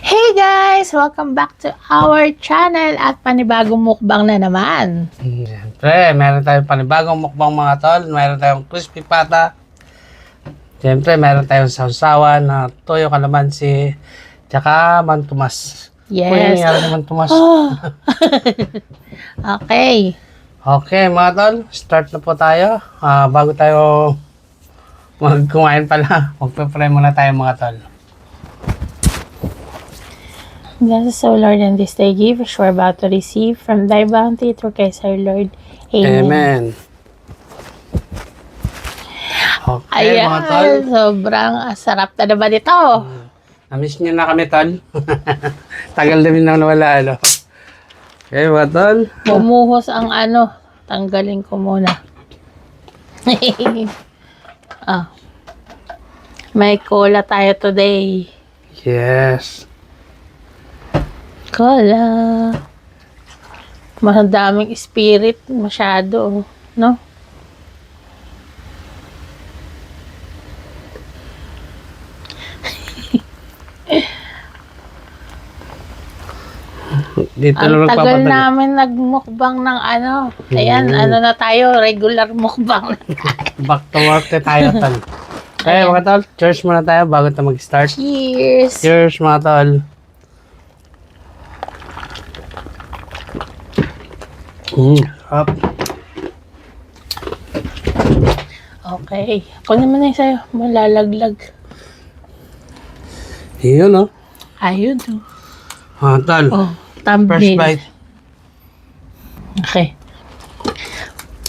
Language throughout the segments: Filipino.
Hey guys! Welcome back to our channel at panibagong mukbang na naman. Siyempre, meron tayong panibagong mukbang mga tol. Meron tayong crispy pata. Siyempre, meron tayong sausawan na toyo kalamansi. Tsaka mantumas. Uy, ano Yes. nangyari sa mantumas? Oh. Okay. Okay mga tol, start na po tayo. Bago tayo magkumain pala, magpe-pray muna tayo mga tol. Bless us, O Lord, and this day give which we're about to receive from thy bounty through Christ our Lord. Amen. Amen. Okay mga tol. Ayan, sobrang sarap na naman ito. Namiss niyo na kami tol. Tagal na na nawala ano. Okay mga tol. Bumuhos ang tanggalin ko muna. May cola tayo today. Yes. Cola. Madaming spirit. Masyado. No? Dito Ang na tagal magpapadala. namin nagmukbang ng Ayan, na tayo. Regular mukbang. Back to work na tayo tol. Okay mga tol, cheers muna tayo bago tayo mag-start. Cheers! Cheers mga tol. Up. Okay. Ako naman na sa'yo. Malalaglag. Yun oh. Ayun. Tol. Oh, First thumbnail. bite. Okay.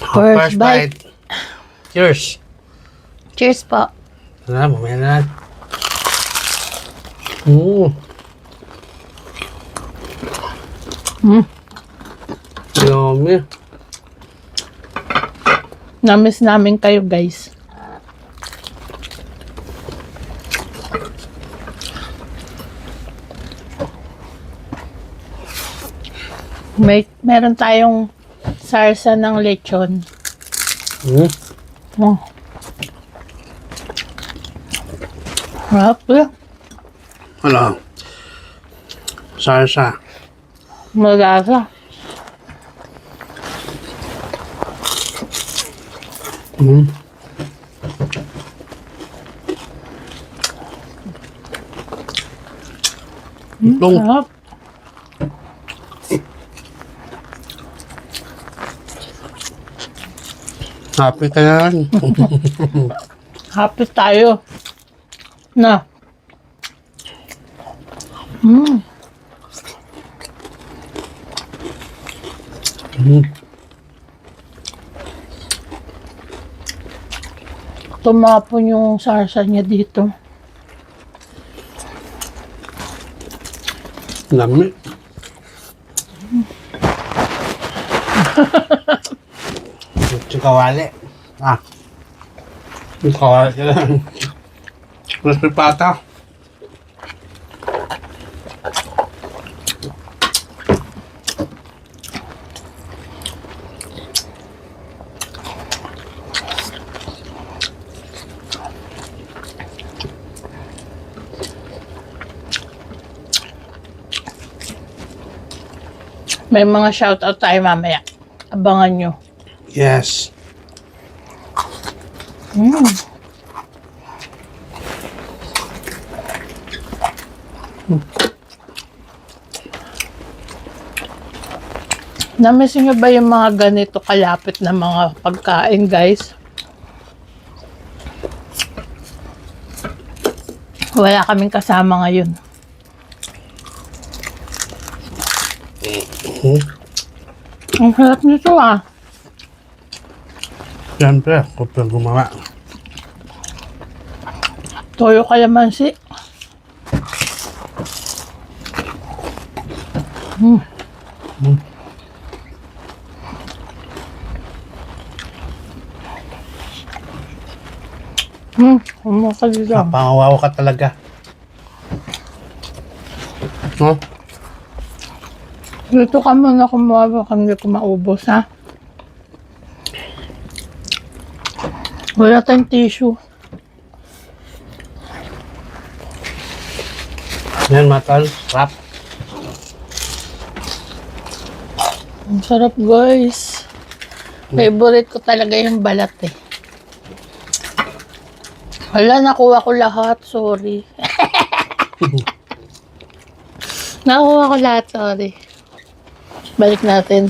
First bite. Cheers. Cheers po. Tara, mamaya na. Yummy. Namiss namin kayo, guys. Meron tayong sarsa ng lechon. Oh. Harap na. Ano? Sarsa. Malasa. Itong Harap. happy ka yan. Happy tayo. Na. Tumapon yung sarsa niya dito. Lami. Yung kawali. Yung kawali ka lang. Crispy pata. May mga shoutout tayo mamaya. Abangan nyo. Yes. Namiss nyo ba yung mga ganito kalapit na mga pagkain, guys? Wala kaming kasama ngayon. Ang sarap nito Siyempre, ako pa gumawa. Toyo kalamansi. Ano ka dito? Pangawawa ka talaga. No? Dito ka muna kumuha baka hindi ko maubos, ha? Wala tayong tissue. Yan mga tol, wrap. Ang sarap guys. Favorite ko talaga yung balat eh. Wala, nakuha ko lahat. Sorry. Nakuha ko lahat. Sorry. Balik natin.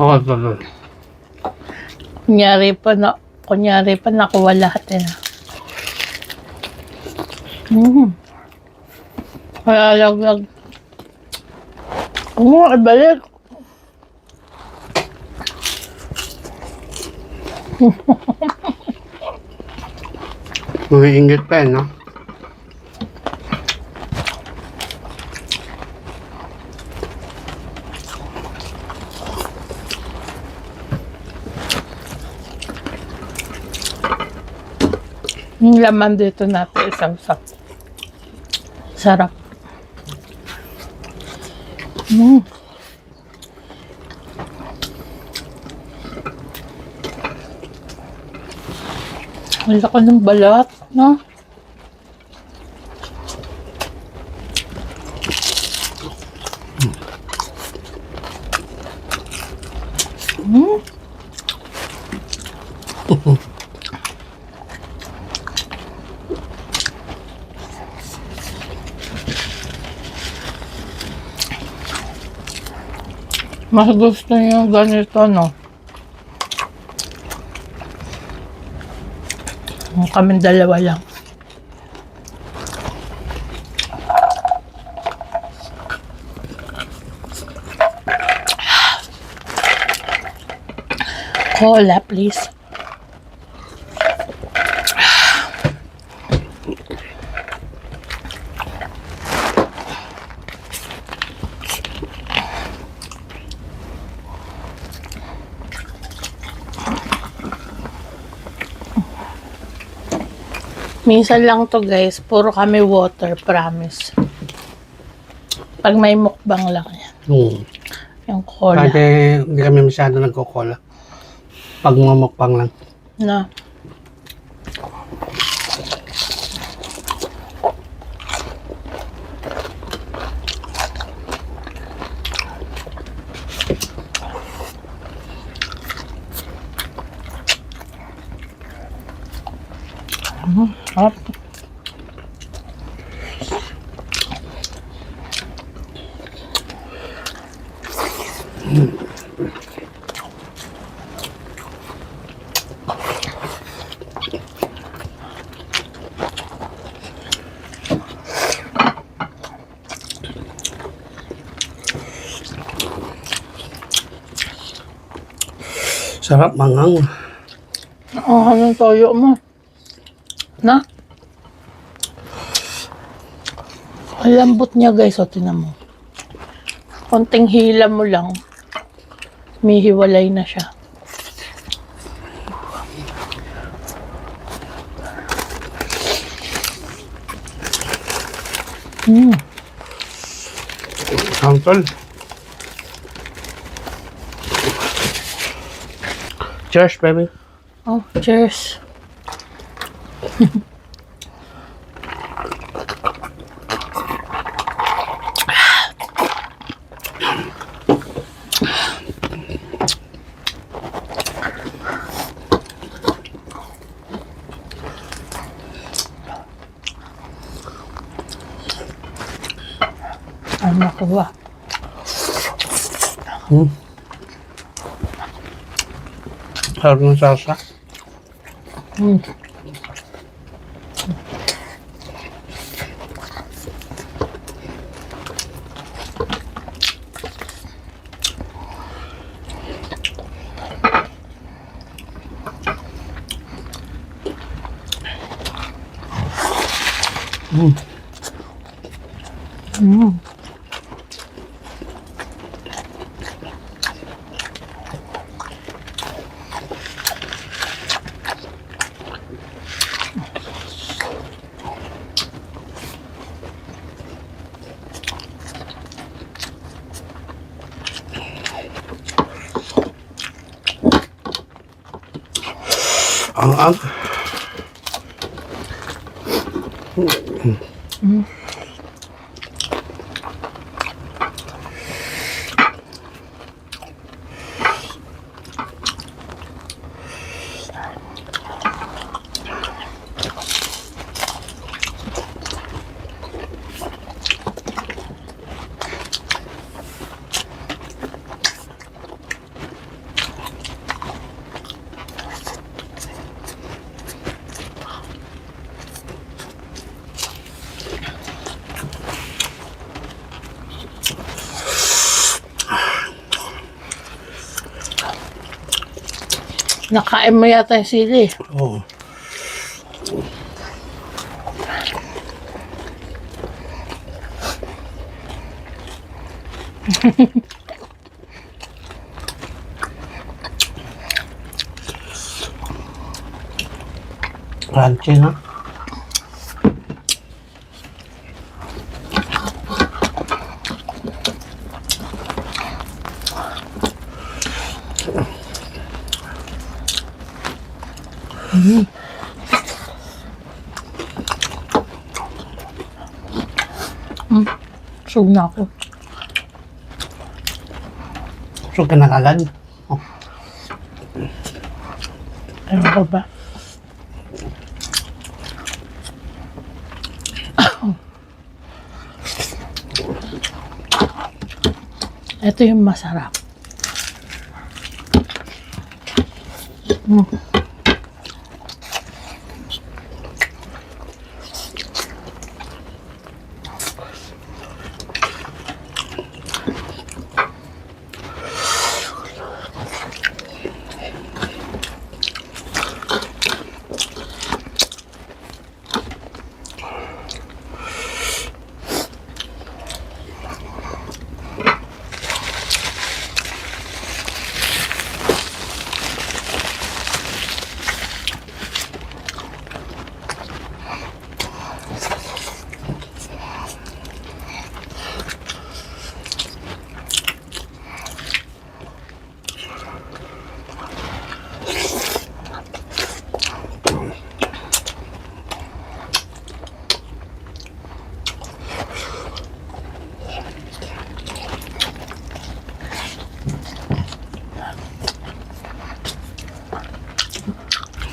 Okay, tol. Kunyari pa nakuha lahat eh. Kaya laglag. Ibalik. Umiinggit pa no? Yung laman dito natin isang-sak. Sarap. Wala ka ng balat, no? Mas gusto niyo ganito, no? Kaming dalawa lang. Cola, please. Minsan lang to guys, puro kami water, promise. Pag may mukbang lang yan. Yung cola. Kasi hindi kami masyado nagko-cola. Pag mamukbang lang. Na. Sarap. Sarap mangang. Anong toyo mo? Na? Ang lambot niya guys, o tinan mo. Konting hila mo lang, may hiwalay na siya. Tol. Cheers, baby. Oh, cheers. Ang nakuha. Sarap ng salsa. Ang Mm. Nakain mo yata yung sili. Oo. Crunchy na. Sug na ako. So, kinakalan. Oh. Ewan ko ba? Ito yung masarap. Mm.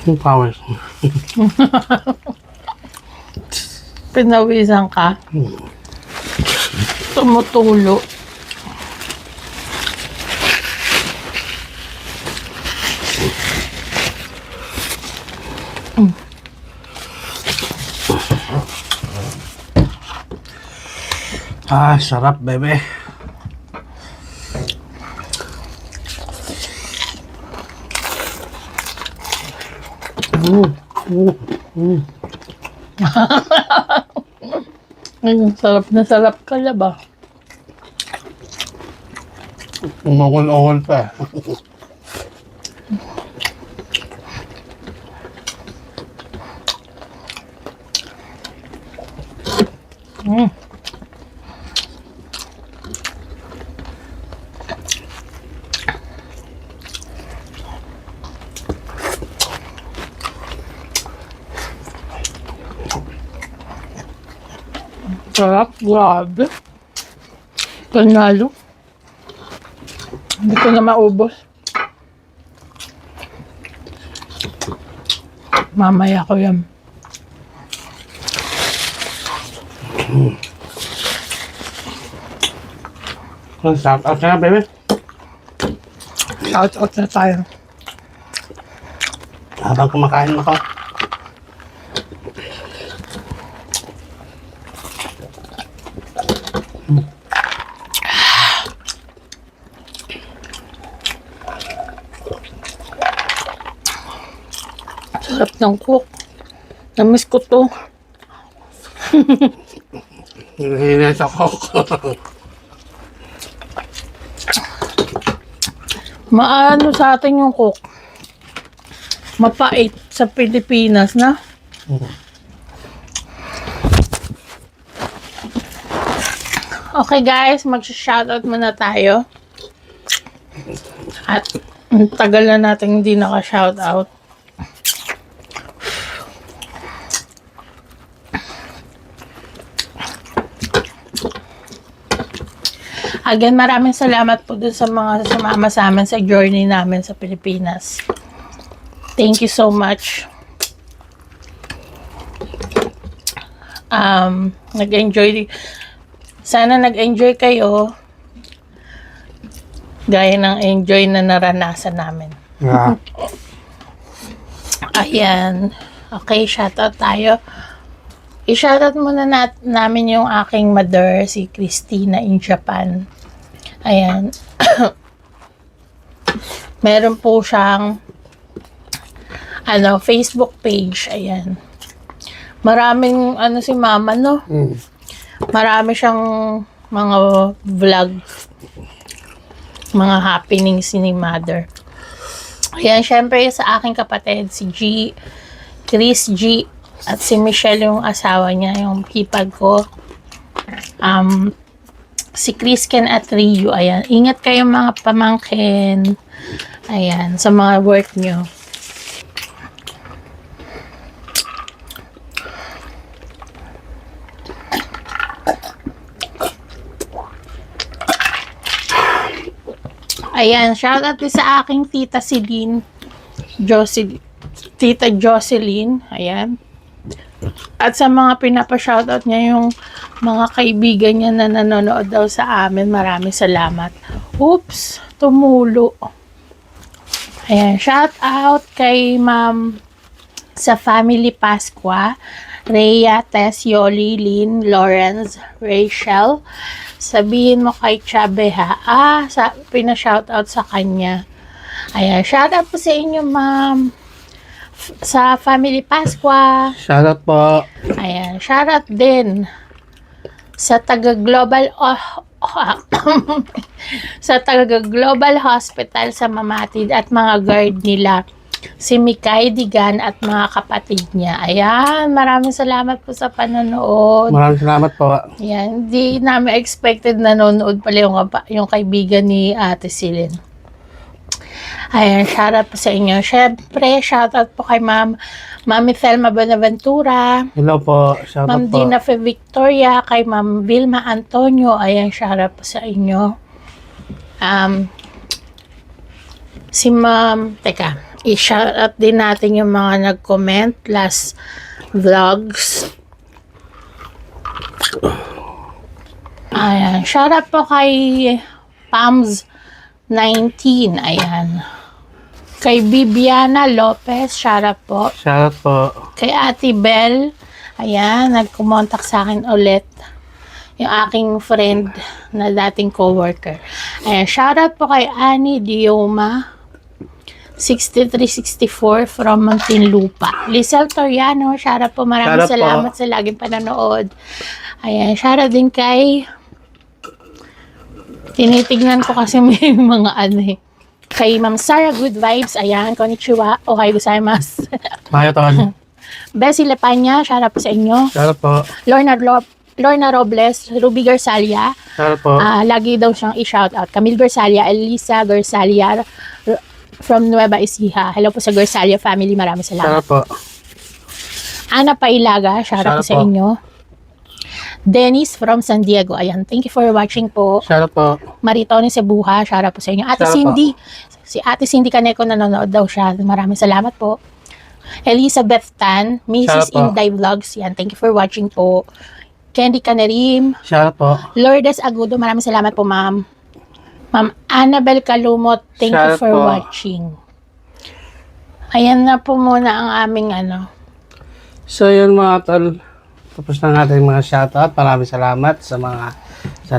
Yung powers. Pinawisan ka. Tumutulo. Ah, sarap, bebe. Ay, sarap na sarap ka ba? Umukol-ukol pa. Mm. Sarap, grabe. Panalo. Hindi ko na maubos. Mamaya ko yan. Shout out na, bebe. Shout out na tayo. Habang kumakain ako. Sarap ng cook. Namiss ko to. Hinihinis ako. Maano sa atin yung cook? Mapait sa Pilipinas na. Okay guys, mag-shoutout muna tayo. At ang tagal na natin hindi naka-shoutout. Again, maraming salamat po dun sa mga sumama sa amin sa journey namin sa Pilipinas. Thank you so much. Sana nag-enjoy kayo gaya ng enjoy na naranasan namin. Yeah. Ayan. Okay, shoutout tayo. I-shoutout muna namin yung aking mother, si Christina in Japan. Ayan. Meron po siyang Facebook page. Ayan. Maraming si mama, no? Marami siyang mga vlog, mga happenings ni mother. Ayan, syempre sa aking kapatid, si Chris G, at si Michelle yung asawa niya, yung hipag ko. Si Chris Ken at Ryu, ayan. Ingat kayo mga pamangkin. Ayan, sa mga work nyo. Ayan, shoutout din sa aking tita Tita Jocelyn. Ayan. At sa mga pinapa-shoutout niya, yung mga kaibigan niya na nanonood daw sa amin, maraming salamat. Oops, tumulo. Ayan, shoutout kay Ma'am sa Family Pasqua, Rhea, Tess, Yoli, Lynn, Lawrence, Rachel. Sabihin mo kay Chabe ha. Pina-shoutout sa kanya. Ayan, shoutout po sa inyo, ma'am. Sa Family Pasqua. Shoutout po. Ayan, shoutout din sa taga-Global sa taga-Global Hospital sa Mamatid at mga guard nila. Si Mikay Digan at mga kapatid niya. Ayan, maraming salamat po sa panonood. Maraming salamat po. Ayan, hindi namin expected na nanonood pala yung kaibigan ni Ate Silin. Ayan, shoutout po sa inyo. Siyempre, shoutout po kay Mami Thelma Bonaventura. Hello po, shoutout Ma'am po. Dina Fe Victoria, kay Ma'am Vilma Antonio. Ayan, shoutout po sa inyo. Si Ma'am, i-shoutout din natin yung mga nag-comment last vlogs. Ayan. Shoutout po kay Pams19. Ayan. Kay Bibiana Lopez. Shoutout po. Shoutout po. Kay Ate Bell. Ayan. Nag-kumontak sa akin ulit. Yung aking friend na dating co-worker. Ayan. Shoutout po kay Annie Dioma 6364 from Muntinlupa. Lizelle Toriano, shoutout po. Maraming salamat sa laging panonood. Ayan, shoutout din kay tinitignan ko kasi may mga kay Ma'am Sarah Good Vibes. Ayan, konnichiwa. Ohayo gozaimasu. Mayo ton. Bessie Lepanya, shoutout po sa inyo. Shoutout po. Lorna Robles, Ruby Garsalia. Shoutout po. Lagi daw siyang i-shoutout. Camille Garsalia, Elisa Garsalia, from Nueva Ecija. Hello po sa Garsalia family. Maraming salamat. Shoutout po. Ana Pailaga, shoutout po sa inyo. Dennis from San Diego. Ayan, thank you for watching po. Shoutout po. Maritoni Cebuha, shoutout po sa inyo. Ate Shoutout Cindy. Si Ate Cindy Caneco nanonood daw siya. Maraming salamat po. Elizabeth Tan, Mrs. Inday Vlogs. Yan, thank you for watching po. Candy Canerim. Shoutout po. Lourdes Agudo, maraming salamat po, ma'am. Ma'am Annabel Kalumot, thank you for watching. Ayan na po muna ang aming So yun mga tol, tapos na natin mga shoutout. Maraming salamat sa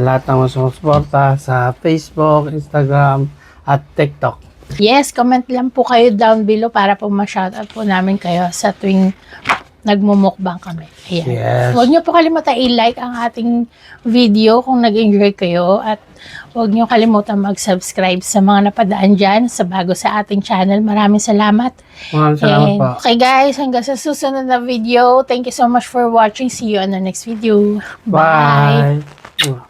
lahat ng mga sumusuporta sa Facebook, Instagram, at TikTok. Yes, comment lang po kayo down below para po ma-shoutout po namin kayo sa tuwing nagmumukbang kami. Ayan. Yes. Huwag niyo po kalimutan i-like ang ating video kung nag-enjoy kayo, at huwag niyo kalimutan mag-subscribe sa mga napadaan dyan sa bago sa ating channel. Maraming salamat. Maraming salamat po. Okay guys, hanggang sa susunod na video. Thank you so much for watching. See you on the next video. Bye. Bye.